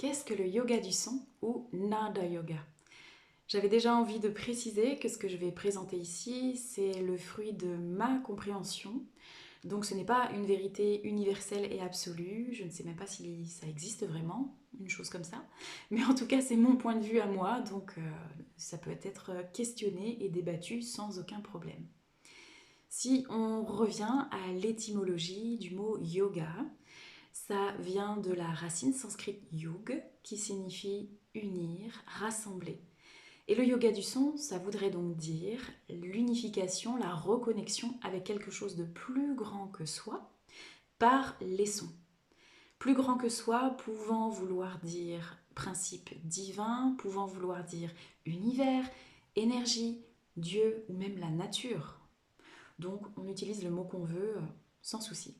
Qu'est-ce que le yoga du son ou Nada Yoga? J'avais déjà envie de préciser que ce que je vais présenter ici, c'est le fruit de ma compréhension. Donc ce n'est pas une vérité universelle et absolue, je ne sais même pas si ça existe vraiment, une chose comme ça. Mais en tout cas, c'est mon point de vue à moi, donc ça peut être questionné et débattu sans aucun problème. Si on revient à l'étymologie du mot yoga, ça vient de la racine sanscrite yug, qui signifie unir, rassembler. Et le yoga du son, ça voudrait donc dire l'unification, la reconnexion avec quelque chose de plus grand que soi par les sons. Plus grand que soi pouvant vouloir dire principe divin, pouvant vouloir dire univers, énergie, Dieu ou même la nature. Donc on utilise le mot qu'on veut sans souci.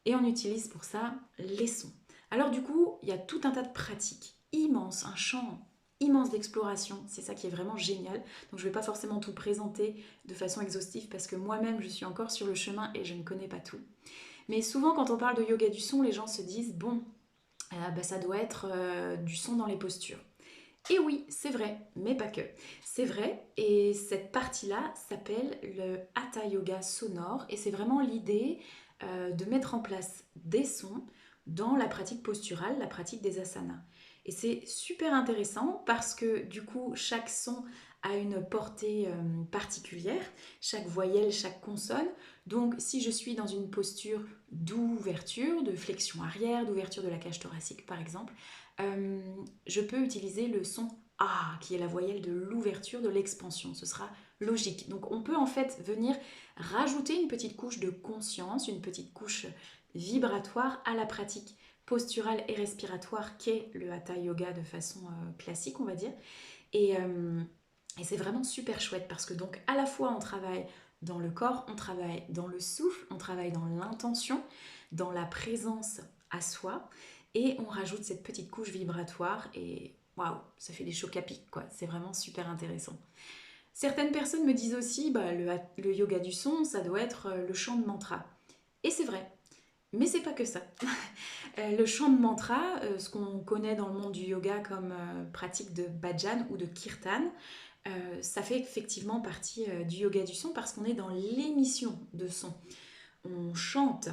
Et on utilise pour ça les sons. Alors du coup, il y a tout un tas de pratiques immenses, un champ immense d'exploration, c'est ça qui est vraiment génial. Donc je ne vais pas forcément tout présenter de façon exhaustive parce que moi-même je suis encore sur le chemin et je ne connais pas tout. Mais souvent quand on parle de yoga du son, les gens se disent bon, ça doit être du son dans les postures. Et oui, c'est vrai, mais pas que. C'est vrai, et cette partie-là s'appelle le Hatha Yoga sonore, et c'est vraiment l'idée de mettre en place des sons dans la pratique posturale, la pratique des asanas. Et c'est super intéressant parce que du coup, chaque son a une portée particulière, chaque voyelle, chaque consonne. Donc, si je suis dans une posture d'ouverture, de flexion arrière, d'ouverture de la cage thoracique par exemple, euh, je peux utiliser le son A, qui est la voyelle de l'ouverture, de l'expansion. Ce sera logique. Donc on peut en fait venir rajouter une petite couche de conscience, une petite couche vibratoire à la pratique posturale et respiratoire qu'est le Hatha Yoga de façon classique, on va dire. Et, euh, et c'est vraiment super chouette parce que donc à la fois on travaille dans le corps, on travaille dans le souffle, on travaille dans l'intention, dans la présence à soi et on rajoute cette petite couche vibratoire et waouh, ça fait des chocs à pic quoi, c'est vraiment super intéressant. Certaines personnes me disent aussi le yoga du son, ça doit être le chant de mantra. Et c'est vrai, mais c'est pas que ça. Le chant de mantra, ce qu'on connaît dans le monde du yoga comme pratique de bhajan ou de kirtan, ça fait effectivement partie du yoga du son parce qu'on est dans l'émission de son. On chante,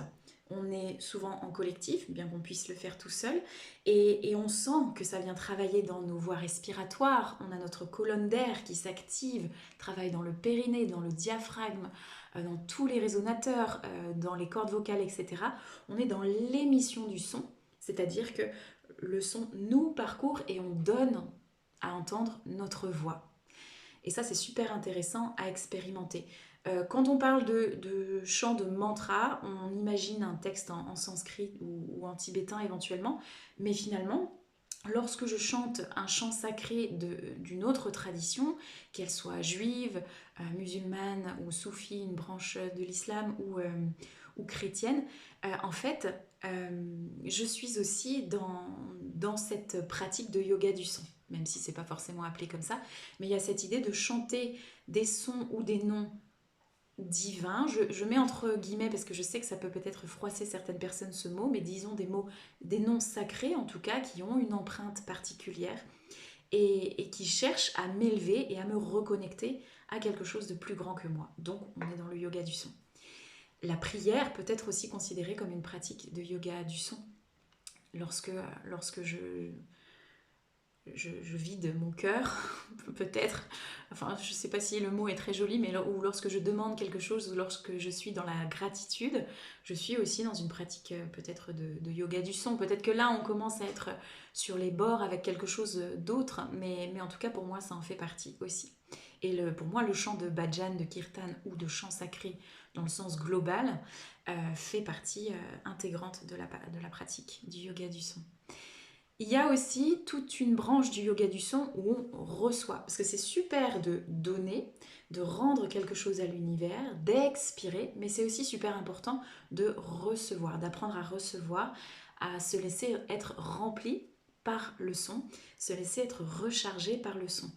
on est souvent en collectif, bien qu'on puisse le faire tout seul, et on sent que ça vient travailler dans nos voies respiratoires. On a notre colonne d'air qui s'active, travaille dans le périnée, dans le diaphragme, dans tous les résonateurs, dans les cordes vocales, etc. On est dans l'émission du son, c'est-à-dire que le son nous parcourt et on donne à entendre notre voix. Et ça, c'est super intéressant à expérimenter. Quand on parle de chant de mantra, on imagine un texte en sanskrit ou en tibétain éventuellement, mais finalement, lorsque je chante un chant sacré d'une autre tradition, qu'elle soit juive, musulmane ou soufie, une branche de l'islam ou chrétienne, en fait, je suis aussi dans cette pratique de yoga du son, même si c'est pas forcément appelé comme ça, mais il y a cette idée de chanter des sons ou des noms divins. Je mets entre guillemets parce que je sais que ça peut peut-être froisser certaines personnes ce mot, mais disons des mots, des noms sacrés en tout cas, qui ont une empreinte particulière et qui cherchent à m'élever et à me reconnecter à quelque chose de plus grand que moi. Donc on est dans le yoga du son. La prière peut être aussi considérée comme une pratique de yoga du son. Lorsque je vide mon cœur, peut-être, enfin je ne sais pas si le mot est très joli, mais ou lorsque je demande quelque chose, ou lorsque je suis dans la gratitude, je suis aussi dans une pratique peut-être de yoga du son. Peut-être que là on commence à être sur les bords avec quelque chose d'autre, mais en tout cas pour moi ça en fait partie aussi. Et pour moi le chant de bhajan, de kirtan ou de chant sacré dans le sens global fait partie intégrante de la pratique du yoga du son. Il y a aussi toute une branche du yoga du son où on reçoit, parce que c'est super de donner, de rendre quelque chose à l'univers, d'expirer, mais c'est aussi super important de recevoir, d'apprendre à recevoir, à se laisser être rempli par le son, se laisser être rechargé par le son.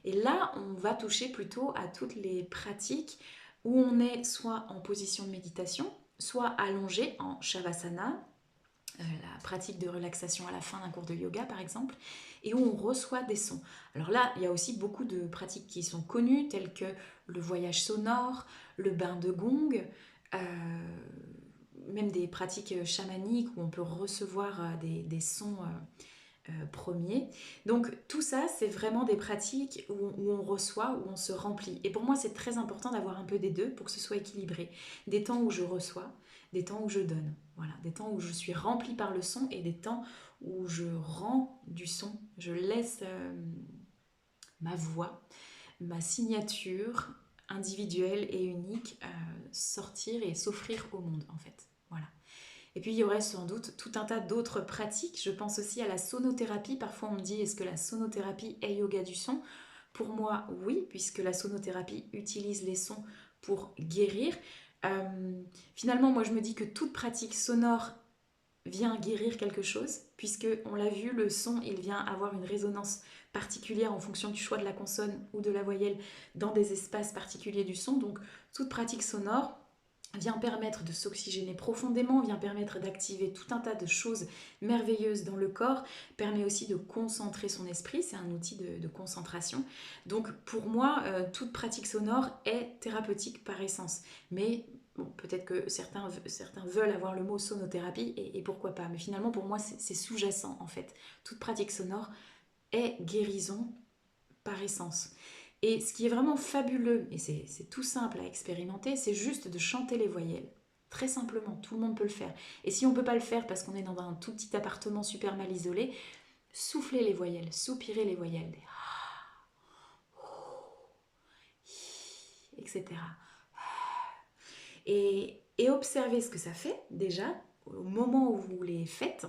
Et là, on va toucher plutôt à toutes les pratiques où on est soit en position de méditation, soit allongé en shavasana, la pratique de relaxation à la fin d'un cours de yoga par exemple, et où on reçoit des sons. Alors là, il y a aussi beaucoup de pratiques qui sont connues, telles que le voyage sonore, le bain de gong, même des pratiques chamaniques où on peut recevoir des sons premiers. Donc tout ça, c'est vraiment des pratiques où on reçoit, où on se remplit. Et pour moi, c'est très important d'avoir un peu des deux pour que ce soit équilibré. Des temps où je reçois, des temps où je donne. Voilà, des temps où je suis remplie par le son et des temps où je rends du son. Je laisse ma voix, ma signature individuelle et unique sortir et s'offrir au monde en fait. Voilà. Et puis il y aurait sans doute tout un tas d'autres pratiques. Je pense aussi à la sonothérapie. Parfois on me dit est-ce que la sonothérapie est yoga du son? Pour moi oui, puisque la sonothérapie utilise les sons pour guérir. Finalement moi je me dis que toute pratique sonore vient guérir quelque chose, puisque on l'a vu, le son il vient avoir une résonance particulière en fonction du choix de la consonne ou de la voyelle dans des espaces particuliers du son. Donc toute pratique sonore vient permettre de s'oxygéner profondément, vient permettre d'activer tout un tas de choses merveilleuses dans le corps, permet aussi de concentrer son esprit, c'est un outil de concentration. Donc pour moi, toute pratique sonore est thérapeutique par essence. Mais bon, peut-être que certains veulent avoir le mot sonothérapie, et pourquoi pas. Mais finalement, pour moi, c'est sous-jacent en fait. Toute pratique sonore est guérison par essence. Et ce qui est vraiment fabuleux, et c'est tout simple à expérimenter, c'est juste de chanter les voyelles. Très simplement, tout le monde peut le faire. Et si on ne peut pas le faire parce qu'on est dans un tout petit appartement super mal isolé, soufflez les voyelles, soupirez les voyelles, etc. Et observez ce que ça fait déjà au moment où vous les faites.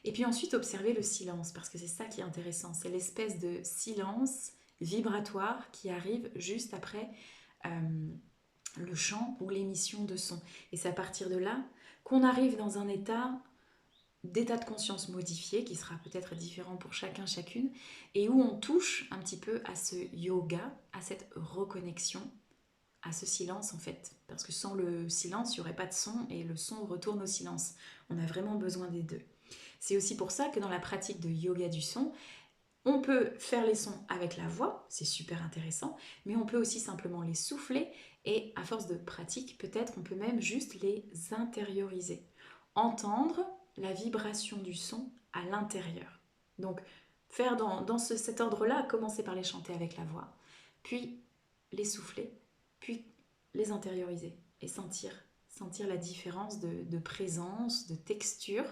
Et puis ensuite, observez le silence, parce que c'est ça qui est intéressant. C'est l'espèce de silence vibratoire qui arrive juste après le chant ou l'émission de son. Et c'est à partir de là qu'on arrive dans un d'état de conscience modifié, qui sera peut-être différent pour chacun, chacune, et où on touche un petit peu à ce yoga, à cette reconnexion, à ce silence en fait. Parce que sans le silence, il n'y aurait pas de son, et le son retourne au silence. On a vraiment besoin des deux. C'est aussi pour ça que dans la pratique de yoga du son, on peut faire les sons avec la voix, c'est super intéressant, mais on peut aussi simplement les souffler, et à force de pratique, peut-être on peut même juste les intérioriser. Entendre la vibration du son à l'intérieur. Donc faire cet ordre-là, commencer par les chanter avec la voix, puis les souffler, puis les intérioriser et sentir la différence de présence, de texture,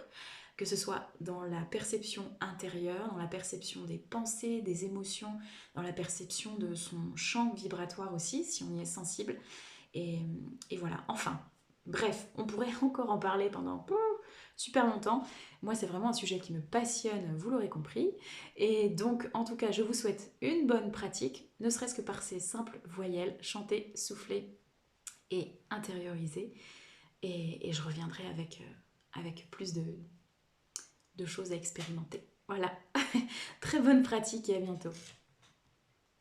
que ce soit dans la perception intérieure, dans la perception des pensées, des émotions, dans la perception de son champ vibratoire aussi, si on y est sensible. Et, et voilà, enfin, bref, on pourrait encore en parler pendant super longtemps. Moi, c'est vraiment un sujet qui me passionne, vous l'aurez compris. Et donc, en tout cas, je vous souhaite une bonne pratique, ne serait-ce que par ces simples voyelles, chanter, souffler et intérioriser. Et je reviendrai avec plus de choses à expérimenter. Voilà, très bonne pratique et à bientôt.